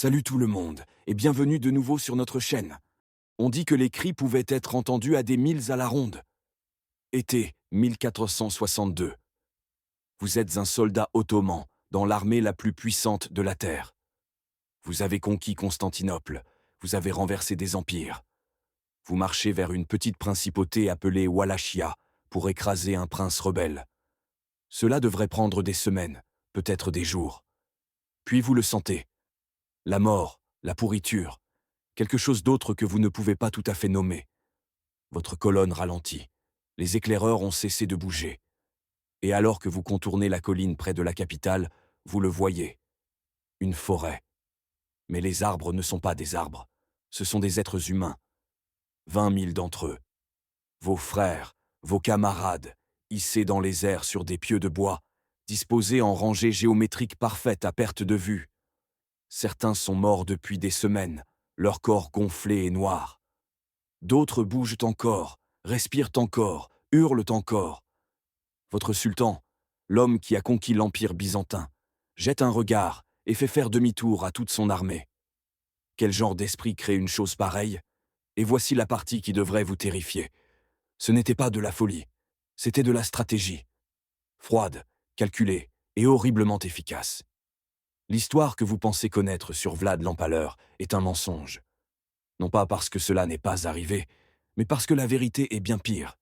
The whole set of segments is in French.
Salut tout le monde, et bienvenue de nouveau sur notre chaîne. On dit que les cris pouvaient être entendus à des milles à la ronde. Été 1462. Vous êtes un soldat ottoman dans l'armée la plus puissante de la Terre. Vous avez conquis Constantinople, vous avez renversé des empires. Vous marchez vers une petite principauté appelée Wallachia pour écraser un prince rebelle. Cela devrait prendre des semaines, peut-être des jours. Puis vous le sentez. La mort, la pourriture, quelque chose d'autre que vous ne pouvez pas tout à fait nommer. Votre colonne ralentit. Les éclaireurs ont cessé de bouger. Et alors que vous contournez la colline près de la capitale, vous le voyez. Une forêt. Mais les arbres ne sont pas des arbres. Ce sont des êtres humains. 20 000 d'entre eux. Vos frères, vos camarades, hissés dans les airs sur des pieux de bois, disposés en rangées géométriques parfaites à perte de vue. Certains sont morts depuis des semaines, leur corps gonflé et noir. D'autres bougent encore, respirent encore, hurlent encore. Votre sultan, l'homme qui a conquis l'Empire byzantin, jette un regard et fait faire demi-tour à toute son armée. Quel genre d'esprit crée une chose pareille? Et voici la partie qui devrait vous terrifier. Ce n'était pas de la folie, c'était de la stratégie. Froide, calculée et horriblement efficace. L'histoire que vous pensez connaître sur Vlad l'Empaleur est un mensonge. Non pas parce que cela n'est pas arrivé, mais parce que la vérité est bien pire.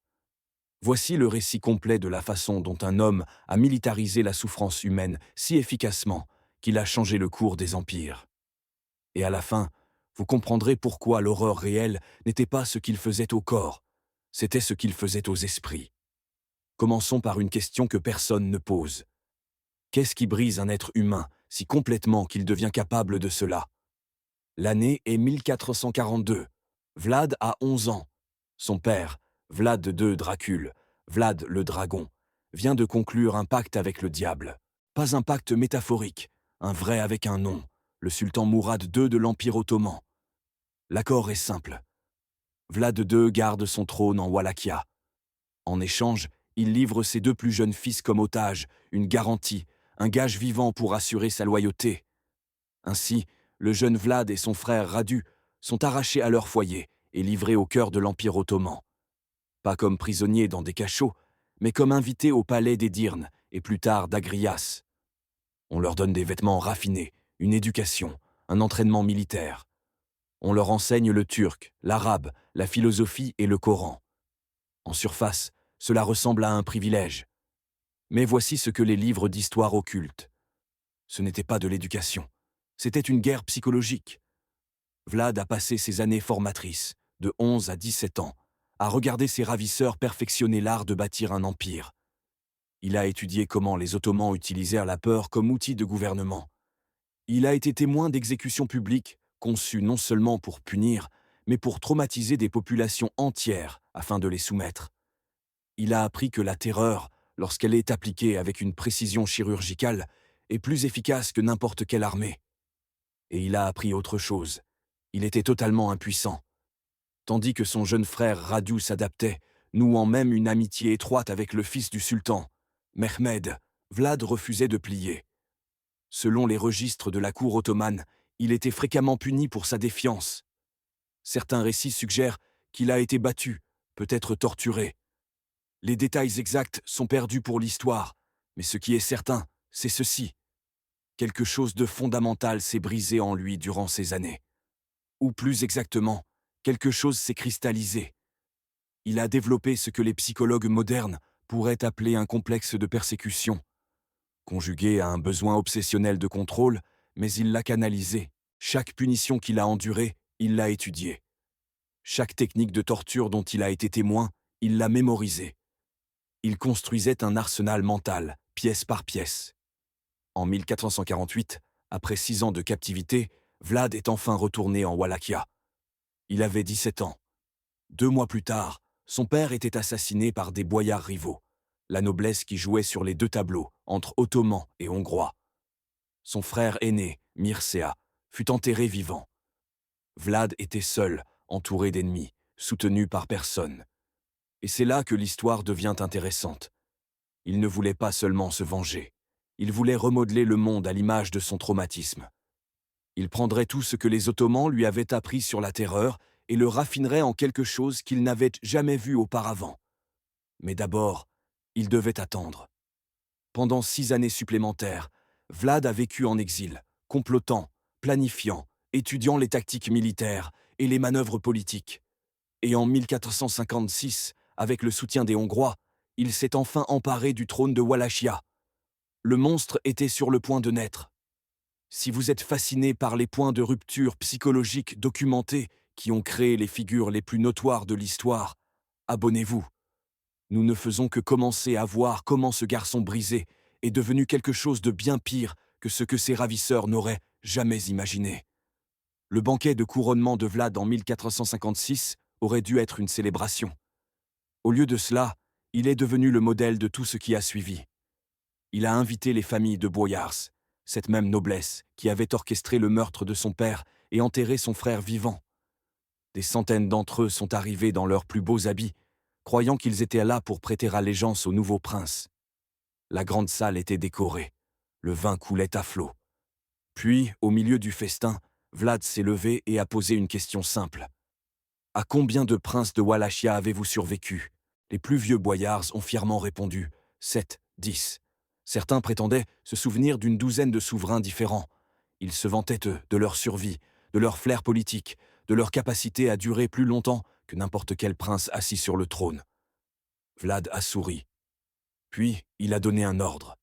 Voici le récit complet de la façon dont un homme a militarisé la souffrance humaine si efficacement qu'il a changé le cours des empires. Et à la fin, vous comprendrez pourquoi l'horreur réelle n'était pas ce qu'il faisait au corps, c'était ce qu'il faisait aux esprits. Commençons par une question que personne ne pose. Qu'est-ce qui brise un être humain si complètement qu'il devient capable de cela? L'année est 1442. Vlad a 11 ans. Son père, Vlad II Dracule, Vlad le Dragon, vient de conclure un pacte avec le diable. Pas un pacte métaphorique, un vrai avec un nom, le sultan Mourad II de l'Empire ottoman. L'accord est simple. Vlad II garde son trône en Wallachia. En échange, il livre ses deux plus jeunes fils comme otages, une garantie, un gage vivant pour assurer sa loyauté. Ainsi, le jeune Vlad et son frère Radu sont arrachés à leur foyer et livrés au cœur de l'Empire ottoman. Pas comme prisonniers dans des cachots, mais comme invités au palais d'Edirne et plus tard d'Agrias. On leur donne des vêtements raffinés, une éducation, un entraînement militaire. On leur enseigne le turc, l'arabe, la philosophie et le Coran. En surface, cela ressemble à un privilège. Mais voici ce que les livres d'histoire occultent. Ce n'était pas de l'éducation, c'était une guerre psychologique. Vlad a passé ses années formatrices, de 11 à 17 ans, à regarder ses ravisseurs perfectionner l'art de bâtir un empire. Il a étudié comment les Ottomans utilisèrent la peur comme outil de gouvernement. Il a été témoin d'exécutions publiques, conçues non seulement pour punir, mais pour traumatiser des populations entières afin de les soumettre. Il a appris que la terreur, lorsqu'elle est appliquée avec une précision chirurgicale, est plus efficace que n'importe quelle armée. Et il a appris autre chose. Il était totalement impuissant. Tandis que son jeune frère Radu s'adaptait, nouant même une amitié étroite avec le fils du sultan, Mehmed, Vlad refusait de plier. Selon les registres de la cour ottomane, il était fréquemment puni pour sa défiance. Certains récits suggèrent qu'il a été battu, peut-être torturé. Les détails exacts sont perdus pour l'histoire, mais ce qui est certain, c'est ceci. Quelque chose de fondamental s'est brisé en lui durant ces années. Ou plus exactement, quelque chose s'est cristallisé. Il a développé ce que les psychologues modernes pourraient appeler un complexe de persécution. Conjugué à un besoin obsessionnel de contrôle, mais il l'a canalisé. Chaque punition qu'il a endurée, il l'a étudiée. Chaque technique de torture dont il a été témoin, il l'a mémorisée. Il construisait un arsenal mental, pièce par pièce. En 1448, après 6 ans de captivité, Vlad est enfin retourné en Wallachia. Il avait 17 ans. 2 mois plus tard, son père était assassiné par des boyards rivaux, la noblesse qui jouait sur les deux tableaux, entre Ottomans et Hongrois. Son frère aîné, Mircea, fut enterré vivant. Vlad était seul, entouré d'ennemis, soutenu par personne. Et c'est là que l'histoire devient intéressante. Il ne voulait pas seulement se venger, il voulait remodeler le monde à l'image de son traumatisme. Il prendrait tout ce que les Ottomans lui avaient appris sur la terreur et le raffinerait en quelque chose qu'il n'avait jamais vu auparavant. Mais d'abord, il devait attendre. Pendant 6 années supplémentaires, Vlad a vécu en exil, complotant, planifiant, étudiant les tactiques militaires et les manœuvres politiques. Et en 1456, avec le soutien des Hongrois, il s'est enfin emparé du trône de Wallachia. Le monstre était sur le point de naître. Si vous êtes fasciné par les points de rupture psychologiques documentés qui ont créé les figures les plus notoires de l'histoire, abonnez-vous. Nous ne faisons que commencer à voir comment ce garçon brisé est devenu quelque chose de bien pire que ce que ses ravisseurs n'auraient jamais imaginé. Le banquet de couronnement de Vlad en 1456 aurait dû être une célébration. Au lieu de cela, il est devenu le modèle de tout ce qui a suivi. Il a invité les familles de Boyars, cette même noblesse qui avait orchestré le meurtre de son père et enterré son frère vivant. Des centaines d'entre eux sont arrivés dans leurs plus beaux habits, croyant qu'ils étaient là pour prêter allégeance au nouveau prince. La grande salle était décorée, le vin coulait à flots. Puis, au milieu du festin, Vlad s'est levé et a posé une question simple. « À combien de princes de Wallachia avez-vous survécu ?» Les plus vieux boyards ont fièrement répondu « 7, 10. » Certains prétendaient se souvenir d'une douzaine de souverains différents. Ils se vantaient, eux, de leur survie, de leur flair politique, de leur capacité à durer plus longtemps que n'importe quel prince assis sur le trône. Vlad a souri. Puis, il a donné un ordre.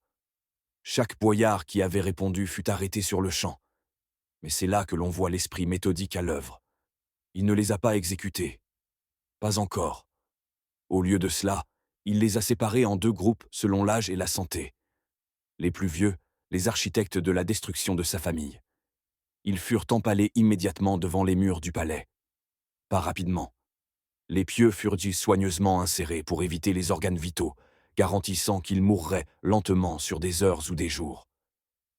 Chaque boyard qui avait répondu fut arrêté sur le champ. Mais c'est là que l'on voit l'esprit méthodique à l'œuvre. Il ne les a pas exécutés. Pas encore. Au lieu de cela, il les a séparés en 2 groupes selon l'âge et la santé. Les plus vieux, les architectes de la destruction de sa famille. Ils furent empalés immédiatement devant les murs du palais. Pas rapidement. Les pieux furent soigneusement insérés pour éviter les organes vitaux, garantissant qu'ils mourraient lentement sur des heures ou des jours.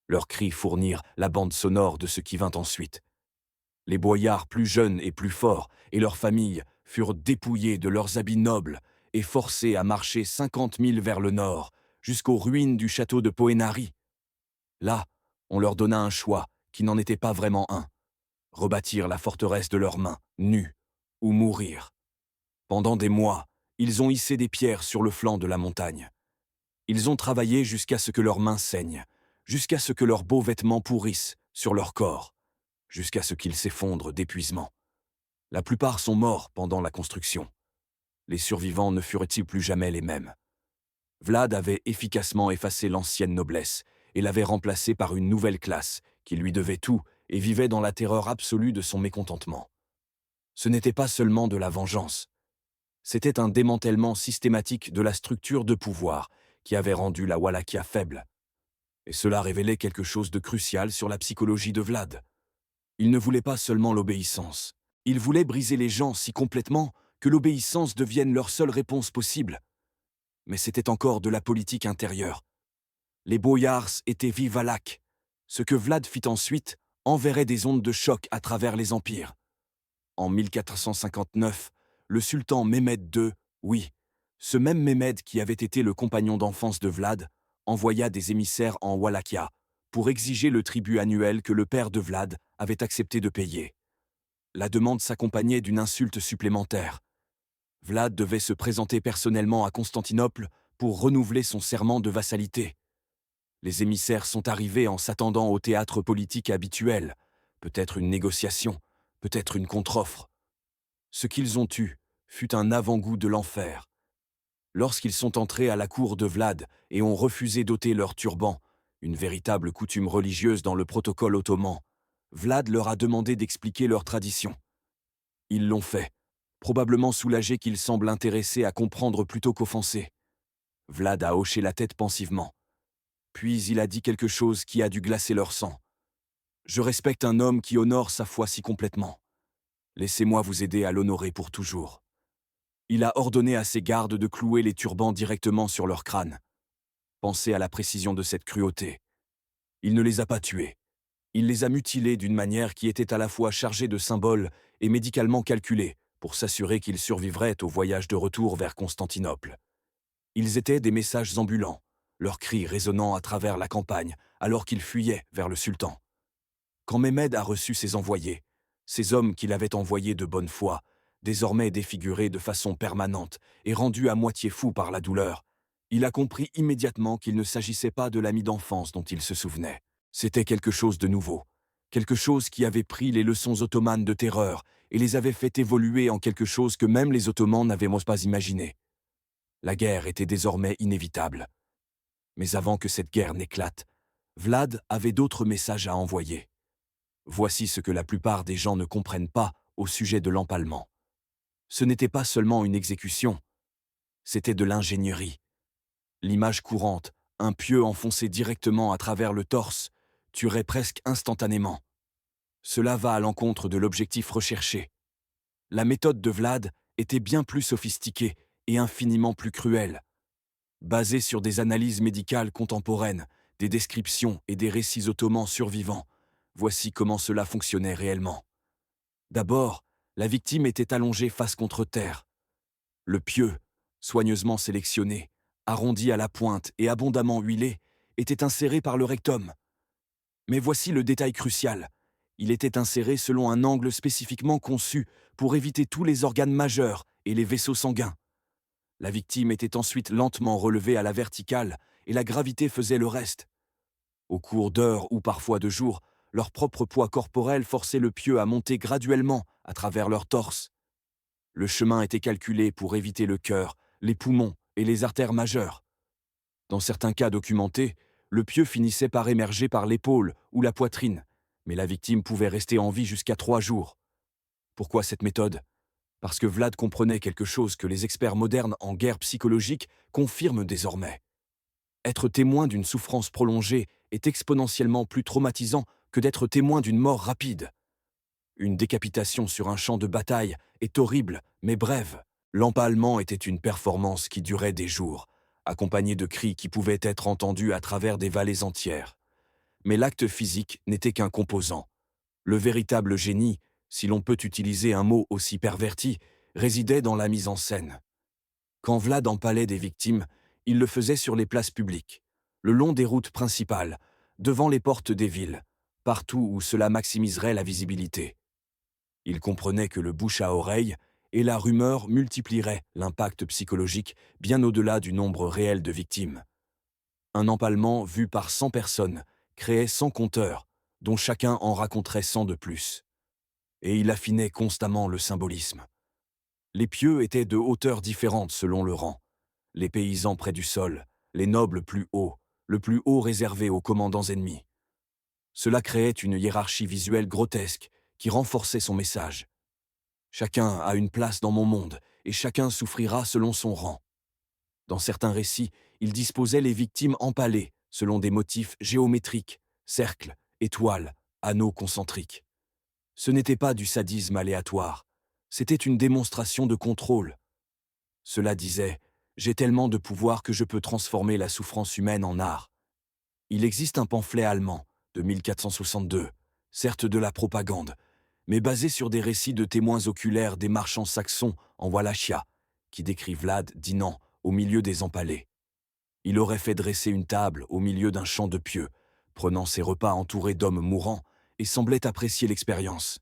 Leurs cris fournirent la bande sonore de ce qui vint ensuite. Les boyards plus jeunes et plus forts et leurs familles furent dépouillés de leurs habits nobles et forcés à marcher 50 milles vers le nord, jusqu'aux ruines du château de Poenari. Là, on leur donna un choix qui n'en était pas vraiment un. Rebâtir la forteresse de leurs mains, nus, ou mourir. Pendant des mois, ils ont hissé des pierres sur le flanc de la montagne. Ils ont travaillé jusqu'à ce que leurs mains saignent, jusqu'à ce que leurs beaux vêtements pourrissent sur leur corps, jusqu'à ce qu'ils s'effondrent d'épuisement. La plupart sont morts pendant la construction. Les survivants ne furent-ils plus jamais les mêmes. Vlad avait efficacement effacé l'ancienne noblesse et l'avait remplacée par une nouvelle classe qui lui devait tout et vivait dans la terreur absolue de son mécontentement. Ce n'était pas seulement de la vengeance. C'était un démantèlement systématique de la structure de pouvoir qui avait rendu la Wallachia faible. Et cela révélait quelque chose de crucial sur la psychologie de Vlad. Il ne voulait pas seulement l'obéissance. Il voulait briser les gens si complètement que l'obéissance devienne leur seule réponse possible. Mais c'était encore de la politique intérieure. Les boyars étaient vivalaques. Ce que Vlad fit ensuite enverrait des ondes de choc à travers les empires. En 1459, le sultan Mehmed II, oui, ce même Mehmed qui avait été le compagnon d'enfance de Vlad, envoya des émissaires en Wallachia pour exiger le tribut annuel que le père de Vlad avait accepté de payer. La demande s'accompagnait d'une insulte supplémentaire. Vlad devait se présenter personnellement à Constantinople pour renouveler son serment de vassalité. Les émissaires sont arrivés en s'attendant au théâtre politique habituel, peut-être une négociation, peut-être une contre-offre. Ce qu'ils ont eu fut un avant-goût de l'enfer. Lorsqu'ils sont entrés à la cour de Vlad et ont refusé d'ôter leur turban, une véritable coutume religieuse dans le protocole ottoman, Vlad leur a demandé d'expliquer leur tradition. Ils l'ont fait, probablement soulagés qu'ils semblent intéressés à comprendre plutôt qu'offensés. Vlad a hoché la tête pensivement. Puis il a dit quelque chose qui a dû glacer leur sang. « Je respecte un homme qui honore sa foi si complètement. Laissez-moi vous aider à l'honorer pour toujours. » Il a ordonné à ses gardes de clouer les turbans directement sur leur crâne. Pensez à la précision de cette cruauté. Il ne les a pas tués. Il les a mutilés d'une manière qui était à la fois chargée de symboles et médicalement calculée pour s'assurer qu'ils survivraient au voyage de retour vers Constantinople. Ils étaient des messages ambulants, leurs cris résonnant à travers la campagne alors qu'ils fuyaient vers le sultan. Quand Mehmed a reçu ses envoyés, ces hommes qu'il avait envoyés de bonne foi, désormais défigurés de façon permanente et rendus à moitié fous par la douleur, il a compris immédiatement qu'il ne s'agissait pas de l'ami d'enfance dont il se souvenait. C'était quelque chose de nouveau, quelque chose qui avait pris les leçons ottomanes de terreur et les avait fait évoluer en quelque chose que même les Ottomans n'avaient pas imaginé. La guerre était désormais inévitable. Mais avant que cette guerre n'éclate, Vlad avait d'autres messages à envoyer. Voici ce que la plupart des gens ne comprennent pas au sujet de l'empalement. Ce n'était pas seulement une exécution, c'était de l'ingénierie. L'image courante, un pieu enfoncé directement à travers le torse, tuerait presque instantanément. Cela va à l'encontre de l'objectif recherché. La méthode de Vlad était bien plus sophistiquée et infiniment plus cruelle. Basée sur des analyses médicales contemporaines, des descriptions et des récits ottomans survivants, voici comment cela fonctionnait réellement. D'abord, la victime était allongée face contre terre. Le pieu, soigneusement sélectionné, arrondi à la pointe et abondamment huilé, était inséré par le rectum. Mais voici le détail crucial. Il était inséré selon un angle spécifiquement conçu pour éviter tous les organes majeurs et les vaisseaux sanguins. La victime était ensuite lentement relevée à la verticale et la gravité faisait le reste. Au cours d'heures ou parfois de jours, leur propre poids corporel forçait le pieu à monter graduellement à travers leur torse. Le chemin était calculé pour éviter le cœur, les poumons et les artères majeures. Dans certains cas documentés, le pieu finissait par émerger par l'épaule ou la poitrine, mais la victime pouvait rester en vie jusqu'à 3 jours. Pourquoi cette méthode ? Parce que Vlad comprenait quelque chose que les experts modernes en guerre psychologique confirment désormais. Être témoin d'une souffrance prolongée est exponentiellement plus traumatisant que d'être témoin d'une mort rapide. Une décapitation sur un champ de bataille est horrible, mais brève. L'empalement était une performance qui durait des jours, accompagnée de cris qui pouvaient être entendus à travers des vallées entières. Mais l'acte physique n'était qu'un composant. Le véritable génie, si l'on peut utiliser un mot aussi perverti, résidait dans la mise en scène. Quand Vlad empalait des victimes, il le faisait sur les places publiques, le long des routes principales, devant les portes des villes, partout où cela maximiserait la visibilité. Il comprenait que le bouche à oreille et la rumeur multiplieraient l'impact psychologique bien au-delà du nombre réel de victimes. Un empalement vu par 100 personnes créait 100 conteurs, dont chacun en raconterait 100 de plus. Et il affinait constamment le symbolisme. Les pieux étaient de hauteurs différentes selon le rang. Les paysans près du sol, les nobles plus hauts, le plus haut réservé aux commandants ennemis. Cela créait une hiérarchie visuelle grotesque qui renforçait son message. Chacun a une place dans mon monde et chacun souffrira selon son rang. Dans certains récits, il disposait les victimes empalées selon des motifs géométriques, cercles, étoiles, anneaux concentriques. Ce n'était pas du sadisme aléatoire, c'était une démonstration de contrôle. Cela disait « J'ai tellement de pouvoir que je peux transformer la souffrance humaine en art ». Il existe un pamphlet allemand, de 1462, certes de la propagande, mais basé sur des récits de témoins oculaires des marchands saxons en Wallachia, qui décrit Vlad dînant au milieu des empalés. Il aurait fait dresser une table au milieu d'un champ de pieux, prenant ses repas entourés d'hommes mourants, et semblait apprécier l'expérience.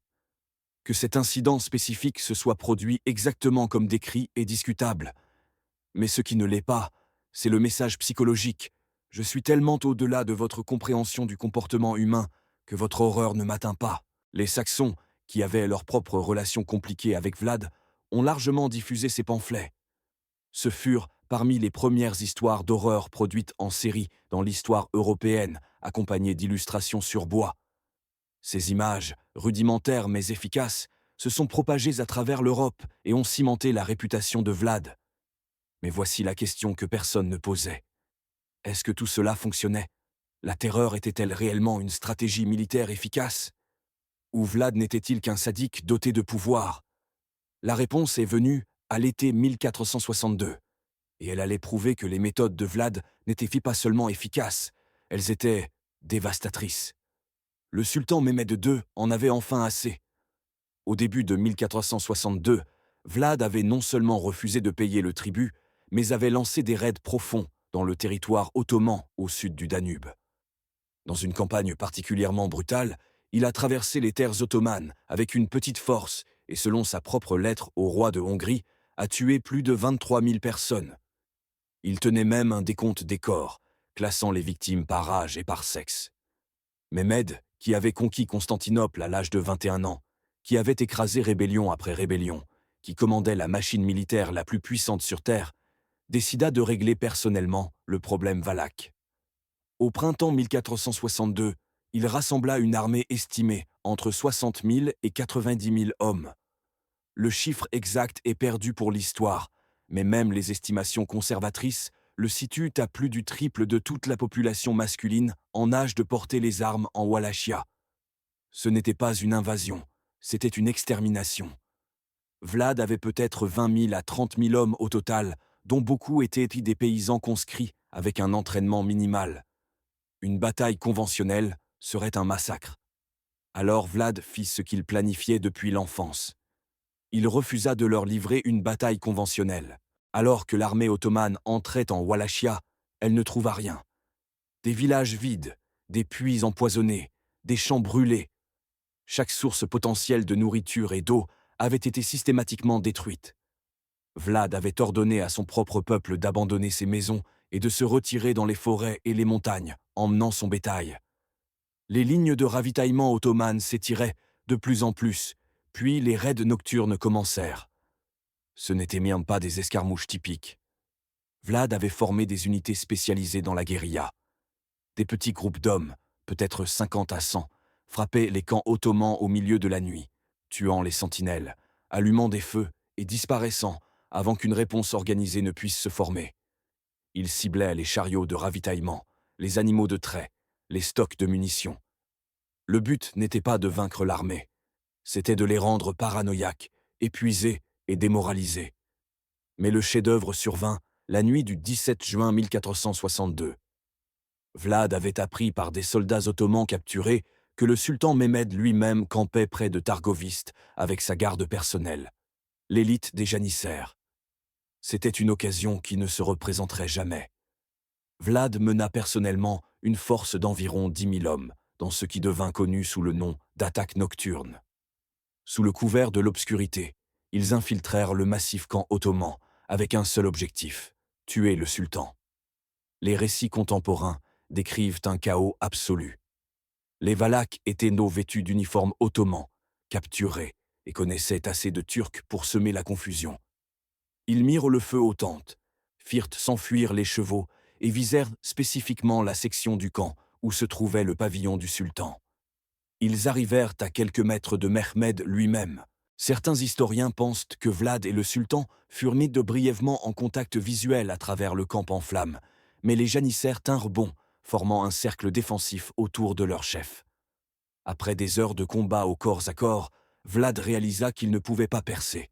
Que cet incident spécifique se soit produit exactement comme décrit est discutable. Mais ce qui ne l'est pas, c'est le message psychologique. Je suis tellement au-delà de votre compréhension du comportement humain que votre horreur ne m'atteint pas. Les Saxons, qui avaient leur propre relation compliquée avec Vlad, ont largement diffusé ces pamphlets. Ce furent parmi les premières histoires d'horreur produites en série dans l'histoire européenne, accompagnées d'illustrations sur bois. Ces images, rudimentaires mais efficaces, se sont propagées à travers l'Europe et ont cimenté la réputation de Vlad. Mais voici la question que personne ne posait. Est-ce que tout cela fonctionnait ? La terreur était-elle réellement une stratégie militaire efficace ? Ou Vlad n'était-il qu'un sadique doté de pouvoir ? La réponse est venue à l'été 1462, et elle allait prouver que les méthodes de Vlad n'étaient pas seulement efficaces, elles étaient dévastatrices. Le sultan Mehmed II en avait enfin assez. Au début de 1462, Vlad avait non seulement refusé de payer le tribut, mais avait lancé des raids profonds dans le territoire ottoman au sud du Danube. Dans une campagne particulièrement brutale, Il a traversé les terres ottomanes avec une petite force et selon sa propre lettre au roi de Hongrie, a tué plus de 23 000 personnes. Il tenait même un décompte des corps, classant les victimes par âge et par sexe. Mehmed, qui avait conquis Constantinople à l'âge de 21 ans, qui avait écrasé rébellion après rébellion, qui commandait la machine militaire la plus puissante sur Terre, décida de régler personnellement le problème valaque. Au printemps 1462, il rassembla une armée estimée entre 60 000 et 90 000 hommes. Le chiffre exact est perdu pour l'histoire, mais même les estimations conservatrices le situent à plus du triple de toute la population masculine en âge de porter les armes en Wallachia. Ce n'était pas une invasion, c'était une extermination. Vlad avait peut-être 20 000 à 30 000 hommes au total, dont beaucoup étaient des paysans conscrits avec un entraînement minimal. Une bataille conventionnelle serait un massacre. Alors Vlad fit ce qu'il planifiait depuis l'enfance. Il refusa de leur livrer une bataille conventionnelle. Alors que l'armée ottomane entrait en Wallachia, elle ne trouva rien. Des villages vides, des puits empoisonnés, des champs brûlés. Chaque source potentielle de nourriture et d'eau avait été systématiquement détruite. Vlad avait ordonné à son propre peuple d'abandonner ses maisons et de se retirer dans les forêts et les montagnes, emmenant son bétail. Les lignes de ravitaillement ottomanes s'étiraient de plus en plus, puis les raids nocturnes commencèrent. Ce n'étaient même pas des escarmouches typiques. Vlad avait formé des unités spécialisées dans la guérilla. Des petits groupes d'hommes, peut-être 50 à 100, frappaient les camps ottomans au milieu de la nuit, tuant les sentinelles, allumant des feux et disparaissant avant qu'une réponse organisée ne puisse se former. Ils ciblaient les chariots de ravitaillement, les animaux de trait, les stocks de munitions. Le but n'était pas de vaincre l'armée, c'était de les rendre paranoïaques, épuisés et démoralisés. Mais le chef-d'œuvre survint la nuit du 17 juin 1462. Vlad avait appris par des soldats ottomans capturés que le sultan Mehmed lui-même campait près de Targoviste avec sa garde personnelle, l'élite des janissaires. C'était une occasion qui ne se représenterait jamais. Vlad mena personnellement une force d'environ 10 000 hommes, dans ce qui devint connu sous le nom d'attaque nocturne. Sous le couvert de l'obscurité, ils infiltrèrent le massif camp ottoman avec un seul objectif, tuer le sultan. Les récits contemporains décrivent un chaos absolu. Les Valaques étaient vêtus d'uniformes ottomans, capturés, et connaissaient assez de Turcs pour semer la confusion. Ils mirent le feu aux tentes, firent s'enfuir les chevaux et visèrent spécifiquement la section du camp où se trouvait le pavillon du sultan. Ils arrivèrent à quelques mètres de Mehmed lui-même. Certains historiens pensent que Vlad et le sultan furent mis brièvement en contact visuel à travers le camp en flammes, mais les janissaires tinrent bon, formant un cercle défensif autour de leur chef. Après des heures de combat au corps à corps, Vlad réalisa qu'il ne pouvait pas percer.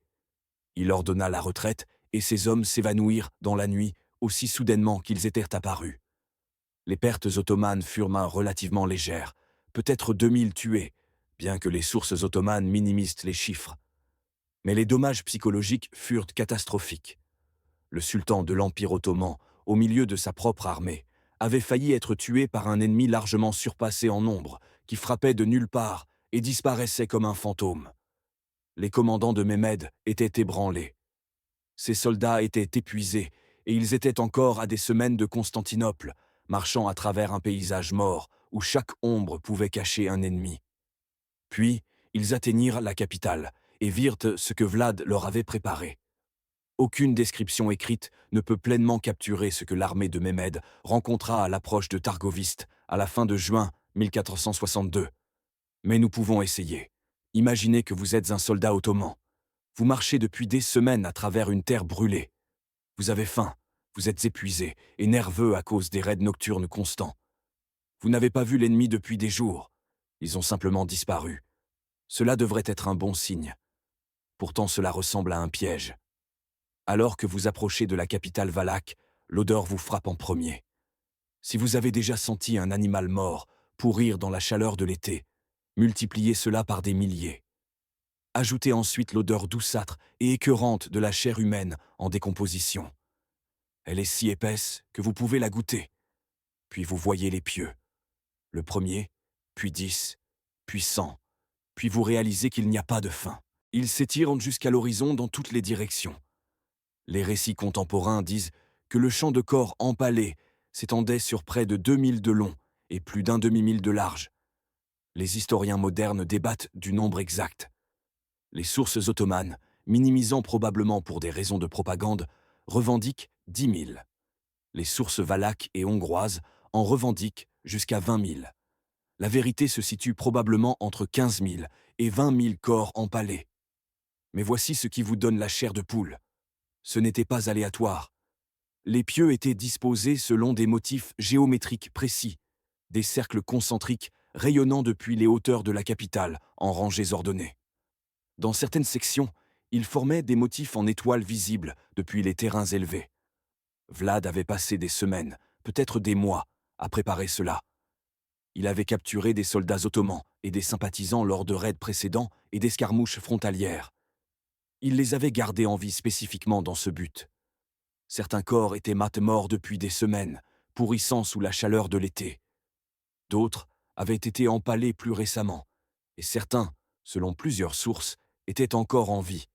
Il ordonna la retraite et ses hommes s'évanouirent dans la nuit aussi soudainement qu'ils étaient apparus. Les pertes ottomanes furent relativement légères, peut-être 2000 tués, bien que les sources ottomanes minimisent les chiffres. Mais les dommages psychologiques furent catastrophiques. Le sultan de l'Empire ottoman, au milieu de sa propre armée, avait failli être tué par un ennemi largement surpassé en nombre, qui frappait de nulle part et disparaissait comme un fantôme. Les commandants de Mehmed étaient ébranlés. Ses soldats étaient épuisés, et ils étaient encore à des semaines de Constantinople, marchant à travers un paysage mort où chaque ombre pouvait cacher un ennemi. Puis, ils atteignirent la capitale et virent ce que Vlad leur avait préparé. Aucune description écrite ne peut pleinement capturer ce que l'armée de Mehmed rencontra à l'approche de Targoviste à la fin de juin 1462. Mais nous pouvons essayer. Imaginez que vous êtes un soldat ottoman. Vous marchez depuis des semaines à travers une terre brûlée. Vous avez faim, vous êtes épuisé et nerveux à cause des raids nocturnes constants. Vous n'avez pas vu l'ennemi depuis des jours. Ils ont simplement disparu. Cela devrait être un bon signe. Pourtant cela ressemble à un piège. Alors que vous approchez de la capitale valaque, l'odeur vous frappe en premier. Si vous avez déjà senti un animal mort pourrir dans la chaleur de l'été, multipliez cela par des milliers. Ajoutez ensuite l'odeur douceâtre et écœurante de la chair humaine en décomposition. Elle est si épaisse que vous pouvez la goûter. Puis vous voyez les pieux. Le premier, puis 10, puissant, puis vous réalisez qu'il n'y a pas de fin. Ils s'étirent jusqu'à l'horizon dans toutes les directions. Les récits contemporains disent que le champ de corps empalé s'étendait sur près de 2000 de long et plus d'un demi-mille de large. Les historiens modernes débattent du nombre exact. Les sources ottomanes, minimisant probablement pour des raisons de propagande, revendiquent 10 000. Les sources valaques et hongroises en revendiquent jusqu'à 20 000. La vérité se situe probablement entre 15 000 et 20 000 corps empalés. Mais voici ce qui vous donne la chair de poule. Ce n'était pas aléatoire. Les pieux étaient disposés selon des motifs géométriques précis, des cercles concentriques rayonnant depuis les hauteurs de la capitale en rangées ordonnées. Dans certaines sections, ils formaient des motifs en étoiles visibles depuis les terrains élevés. Vlad avait passé des semaines, peut-être des mois, à préparer cela. Il avait capturé des soldats ottomans et des sympathisants lors de raids précédents et d'escarmouches frontalières. Il les avait gardés en vie spécifiquement dans ce but. Certains corps étaient morts depuis des semaines, pourrissant sous la chaleur de l'été. D'autres avaient été empalés plus récemment, et certains, selon plusieurs sources, étaient encore en vie.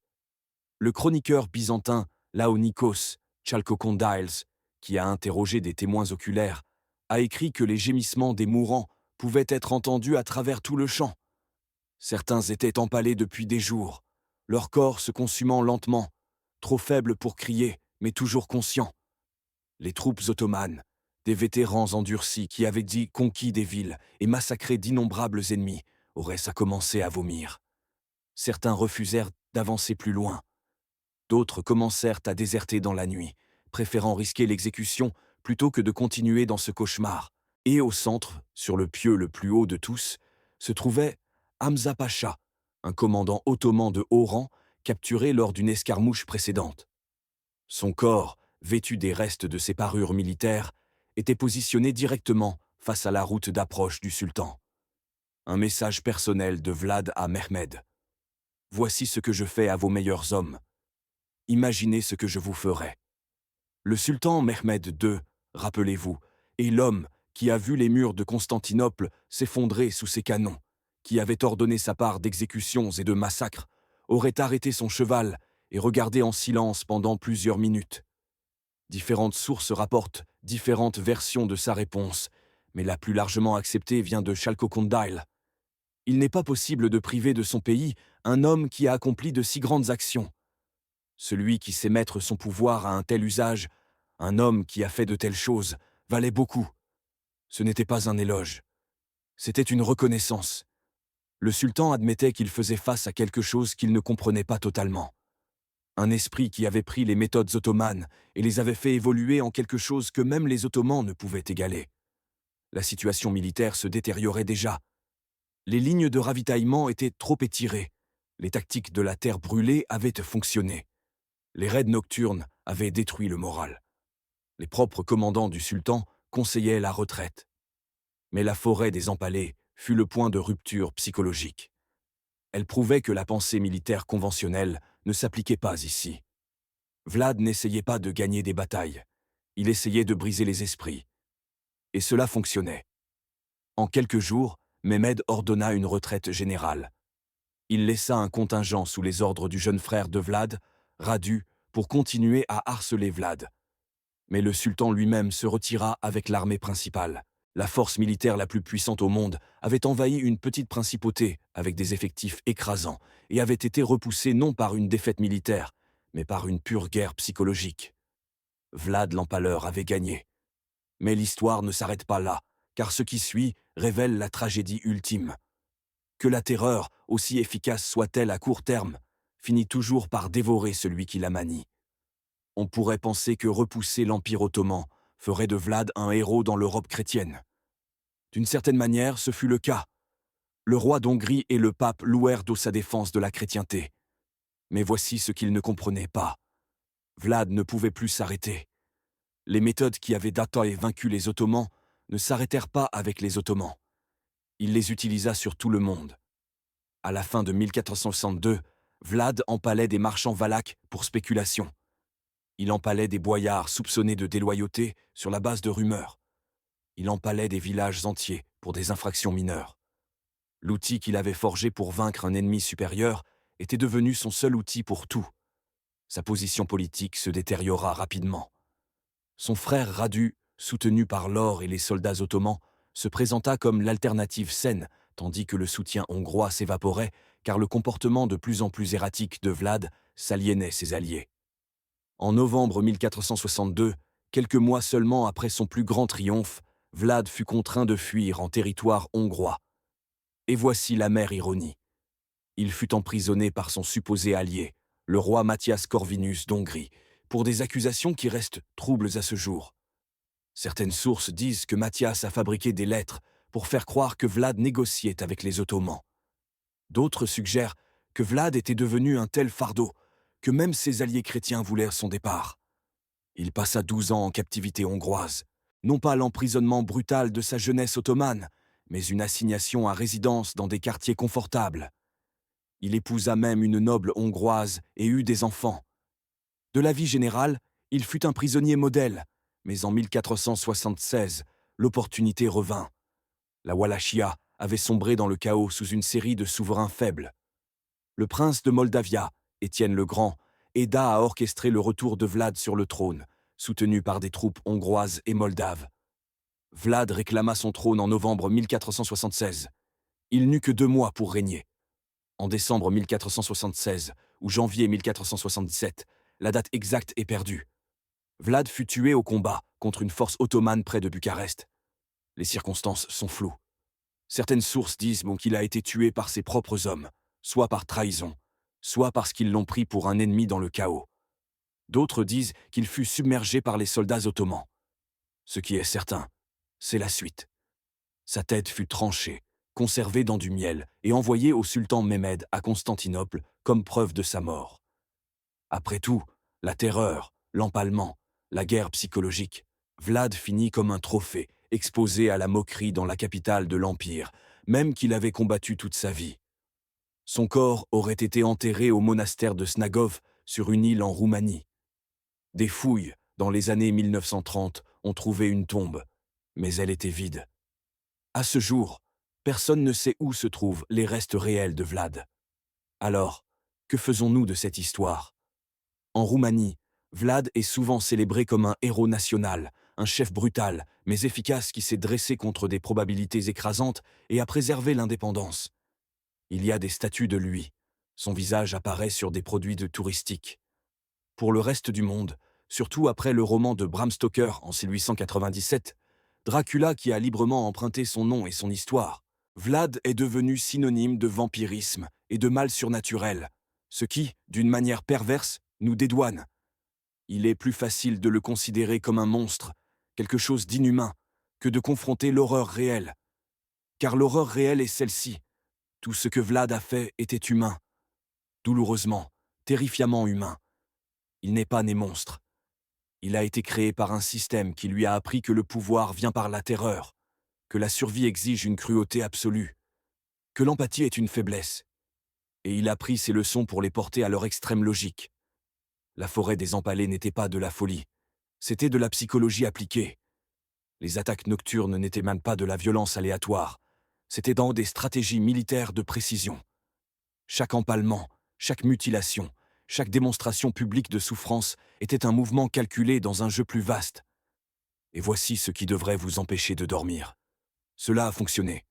Le chroniqueur byzantin Laonikos Chalkokondyles, qui a interrogé des témoins oculaires, a écrit que les gémissements des mourants pouvaient être entendus à travers tout le champ. Certains étaient empalés depuis des jours, leur corps se consumant lentement, trop faibles pour crier, mais toujours conscients. Les troupes ottomanes, des vétérans endurcis qui avaient dit conquis des villes et massacré d'innombrables ennemis, auraient ça commencé à vomir. Certains refusèrent d'avancer plus loin. D'autres commencèrent à déserter dans la nuit, préférant risquer l'exécution plutôt que de continuer dans ce cauchemar. Et au centre, sur le pieu le plus haut de tous, se trouvait Hamza Pacha, un commandant ottoman de haut rang capturé lors d'une escarmouche précédente. Son corps, vêtu des restes de ses parures militaires, était positionné directement face à la route d'approche du sultan. Un message personnel de Vlad à Mehmed. « Voici ce que je fais à vos meilleurs hommes. Imaginez ce que je vous ferai. » Le sultan Mehmed II, rappelez-vous, est l'homme qui a vu les murs de Constantinople s'effondrer sous ses canons, qui avait ordonné sa part d'exécutions et de massacres, aurait arrêté son cheval et regardé en silence pendant plusieurs minutes. Différentes sources rapportent différentes versions de sa réponse, mais la plus largement acceptée vient de Chalkokondyles. Il n'est pas possible de priver de son pays un homme qui a accompli de si grandes actions. Celui qui sait mettre son pouvoir à un tel usage, un homme qui a fait de telles choses, valait beaucoup. Ce n'était pas un éloge. C'était une reconnaissance. Le sultan admettait qu'il faisait face à quelque chose qu'il ne comprenait pas totalement. Un esprit qui avait pris les méthodes ottomanes et les avait fait évoluer en quelque chose que même les Ottomans ne pouvaient égaler. La situation militaire se détériorait déjà. Les lignes de ravitaillement étaient trop étirées. Les tactiques de la terre brûlée avaient fonctionné. Les raids nocturnes avaient détruit le moral. Les propres commandants du sultan conseillaient la retraite. Mais la forêt des empalés fut le point de rupture psychologique. Elle prouvait que la pensée militaire conventionnelle ne s'appliquait pas ici. Vlad n'essayait pas de gagner des batailles. Il essayait de briser les esprits. Et cela fonctionnait. En quelques jours, Mehmed ordonna une retraite générale. Il laissa un contingent sous les ordres du jeune frère de Vlad, Radu, pour continuer à harceler Vlad. Mais le sultan lui-même se retira avec l'armée principale. La force militaire la plus puissante au monde avait envahi une petite principauté avec des effectifs écrasants et avait été repoussée non par une défaite militaire, mais par une pure guerre psychologique. Vlad l'Empaleur avait gagné. Mais l'histoire ne s'arrête pas là, car ce qui suit révèle la tragédie ultime. Que la terreur, aussi efficace soit-elle à court terme, finit toujours par dévorer celui qui la manie. On pourrait penser que repousser l'Empire ottoman ferait de Vlad un héros dans l'Europe chrétienne. D'une certaine manière, ce fut le cas. Le roi d'Hongrie et le pape louèrent de sa défense de la chrétienté. Mais voici ce qu'ils ne comprenaient pas. Vlad ne pouvait plus s'arrêter. Les méthodes qui avaient d'abord vaincu les Ottomans ne s'arrêtèrent pas avec les Ottomans. Il les utilisa sur tout le monde. À la fin de 1462, Vlad empalait des marchands valaques pour spéculation. Il empalait des boyards soupçonnés de déloyauté sur la base de rumeurs. Il empalait des villages entiers pour des infractions mineures. L'outil qu'il avait forgé pour vaincre un ennemi supérieur était devenu son seul outil pour tout. Sa position politique se détériora rapidement. Son frère Radu, soutenu par l'or et les soldats ottomans, se présenta comme l'alternative saine, tandis que le soutien hongrois s'évaporait, car le comportement de plus en plus erratique de Vlad s'aliénait ses alliés. En novembre 1462, quelques mois seulement après son plus grand triomphe, Vlad fut contraint de fuir en territoire hongrois. Et voici l'amère ironie. Il fut emprisonné par son supposé allié, le roi Mathias Corvinus d'Hongrie, pour des accusations qui restent troubles à ce jour. Certaines sources disent que Mathias a fabriqué des lettres pour faire croire que Vlad négociait avec les Ottomans. D'autres suggèrent que Vlad était devenu un tel fardeau que même ses alliés chrétiens voulèrent son départ. Il passa 12 ans en captivité hongroise, non pas l'emprisonnement brutal de sa jeunesse ottomane, mais une assignation à résidence dans des quartiers confortables. Il épousa même une noble hongroise et eut des enfants. De la vie générale, il fut un prisonnier modèle, mais en 1476, l'opportunité revint. La Wallachia avait sombré dans le chaos sous une série de souverains faibles. Le prince de Moldavia, Étienne le Grand, aida à orchestrer le retour de Vlad sur le trône, soutenu par des troupes hongroises et moldaves. Vlad réclama son trône en novembre 1476. Il n'eut que 2 mois pour régner. En décembre 1476 ou janvier 1477, la date exacte est perdue. Vlad fut tué au combat contre une force ottomane près de Bucarest. Les circonstances sont floues. Certaines sources disent qu'il a été tué par ses propres hommes, soit par trahison, soit parce qu'ils l'ont pris pour un ennemi dans le chaos. D'autres disent qu'il fut submergé par les soldats ottomans. Ce qui est certain, c'est la suite. Sa tête fut tranchée, conservée dans du miel et envoyée au sultan Mehmed à Constantinople comme preuve de sa mort. Après tout, la terreur, l'empalement, la guerre psychologique, Vlad finit comme un trophée, exposé à la moquerie dans la capitale de l'Empire, même qu'il avait combattu toute sa vie. Son corps aurait été enterré au monastère de Snagov, sur une île en Roumanie. Des fouilles, dans les années 1930, ont trouvé une tombe, mais elle était vide. À ce jour, personne ne sait où se trouvent les restes réels de Vlad. Alors, que faisons-nous de cette histoire ? En Roumanie, Vlad est souvent célébré comme un héros national, un chef brutal, mais efficace qui s'est dressé contre des probabilités écrasantes et a préservé l'indépendance. Il y a des statues de lui. Son visage apparaît sur des produits touristiques. Pour le reste du monde, surtout après le roman de Bram Stoker en 1897, Dracula qui a librement emprunté son nom et son histoire, Vlad est devenu synonyme de vampirisme et de mal surnaturel, ce qui, d'une manière perverse, nous dédouane. Il est plus facile de le considérer comme un monstre, quelque chose d'inhumain, que de confronter l'horreur réelle. Car l'horreur réelle est celle-ci. Tout ce que Vlad a fait était humain. Douloureusement, terrifiamment humain. Il n'est pas né monstre. Il a été créé par un système qui lui a appris que le pouvoir vient par la terreur, que la survie exige une cruauté absolue, que l'empathie est une faiblesse. Et il a pris ces leçons pour les porter à leur extrême logique. La forêt des Empalés n'était pas de la folie, c'était de la psychologie appliquée. Les attaques nocturnes n'étaient même pas de la violence aléatoire, c'était dans des stratégies militaires de précision. Chaque empalement, chaque mutilation, chaque démonstration publique de souffrance était un mouvement calculé dans un jeu plus vaste. Et voici ce qui devrait vous empêcher de dormir. Cela a fonctionné.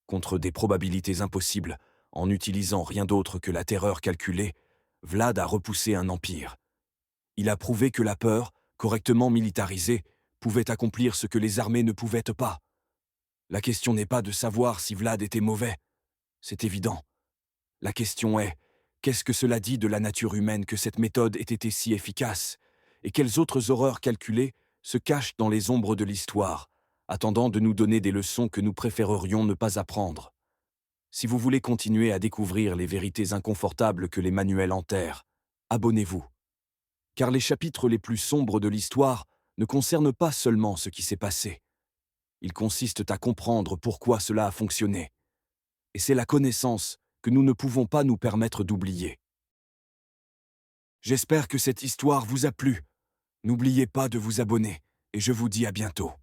Contre des probabilités impossibles, en n'utilisant rien d'autre que la terreur calculée, Vlad a repoussé un empire. Il a prouvé que la peur, correctement militarisée, pouvait accomplir ce que les armées ne pouvaient pas. La question n'est pas de savoir si Vlad était mauvais. C'est évident. La question est, qu'est-ce que cela dit de la nature humaine que cette méthode ait été si efficace, et quelles autres horreurs calculées se cachent dans les ombres de l'histoire, attendant de nous donner des leçons que nous préférerions ne pas apprendre. Si vous voulez continuer à découvrir les vérités inconfortables que les manuels enterrent, abonnez-vous. Car les chapitres les plus sombres de l'histoire ne concernent pas seulement ce qui s'est passé. Ils consistent à comprendre pourquoi cela a fonctionné. Et c'est la connaissance que nous ne pouvons pas nous permettre d'oublier. J'espère que cette histoire vous a plu. N'oubliez pas de vous abonner, et je vous dis à bientôt.